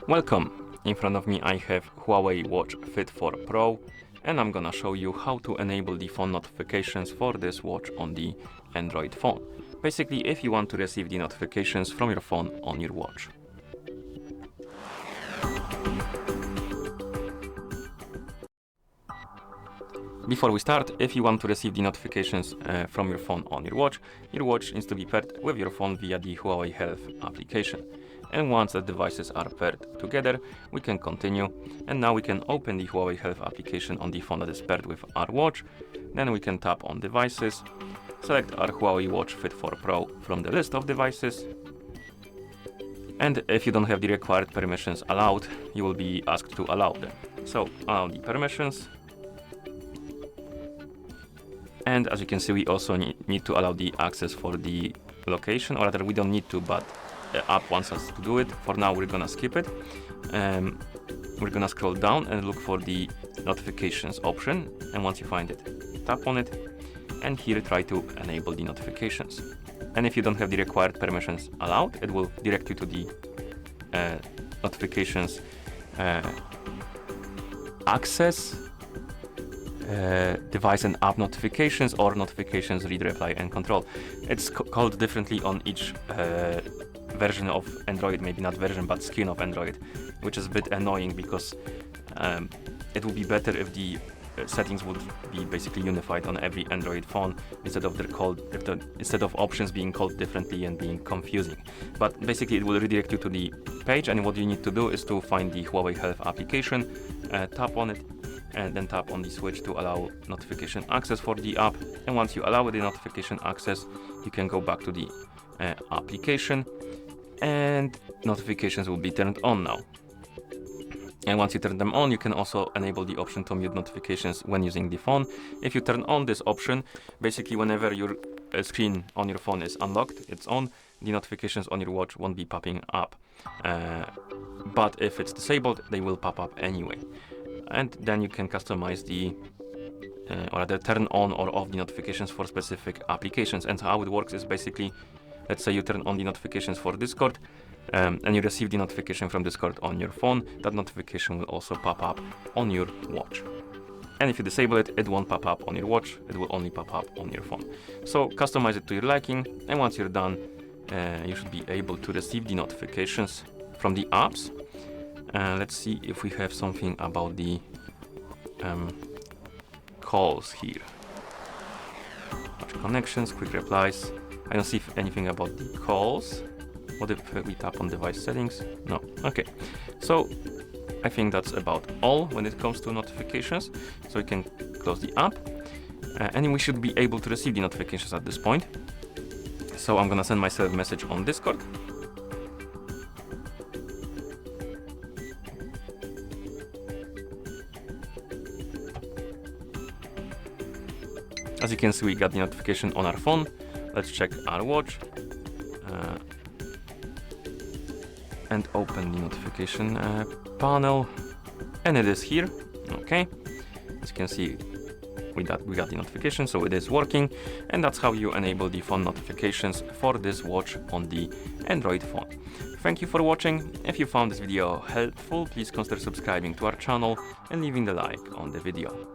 Welcome! In front of me I have HUAWEI Watch Fit 4 Pro, and I'm gonna show you how to enable the phone notifications for this watch on the Android phone. Basically, if you want to receive the notifications from your phone on your watch. Before we start, if you want to receive the notifications from your phone on your watch needs to be paired with your phone via the HUAWEI Health application. And once the devices are paired together, we can continue. And now we can open the HUAWEI Health application on the phone that is paired with our watch. Then we can tap on Devices, select our HUAWEI Watch Fit 4 Pro from the list of devices. And if you don't have the required permissions allowed, you will be asked to allow them. So allow the permissions. And as you can see, we also need to allow the access for the location, or rather we don't need to, but the app wants us to do it. For now, we're gonna skip it. We're gonna scroll down and look for the notifications option. And once you find it, tap on it. And here try to enable the notifications. And if you don't have the required permissions allowed, it will direct you to the notifications access, device and app notifications, or notifications read, reply and control. It's called differently on each version of Android, maybe not version but skin of Android, which is a bit annoying because it would be better if the settings would be basically unified on every Android phone instead of options being called differently and being confusing. But basically it will redirect you to the page, and what you need to do is to find the HUAWEI Health application, tap on it, and then tap on the switch to allow notification access for the app. And once you allow the notification access, you can go back to the application, and notifications will be turned on now. And once you turn them on, you can also enable the option to mute notifications when using the phone. If you turn on this option, basically whenever your screen on your phone is unlocked, it's on, the notifications on your watch won't be popping up. But if it's disabled, they will pop up anyway. And then you can customize the or rather turn on or off the notifications for specific applications. And how it works is basically, let's say you turn on the notifications for Discord, and you receive the notification from Discord on your phone. That notification will also pop up on your watch. And if you disable it, it won't pop up on your watch, it will only pop up on your phone. So customize it to your liking, and once you're done, you should be able to receive the notifications from the apps. Let's see if we have something about the calls here. Watch connections, quick replies. I don't see anything about the calls. What if we tap on device settings? No. Okay. So I think that's about all when it comes to notifications. So we can close the app, and we should be able to receive the notifications at this point. So I'm gonna send myself a message on Discord. As you can see, we got the notification on our phone. Let's check our watch and open the notification panel, and it is here. Okay, as you can see, we got the notification, so it is working, and that's how you enable the phone notifications for this watch on the Android phone. Thank you for watching. If you found this video helpful, please consider subscribing to our channel and leaving the like on the video.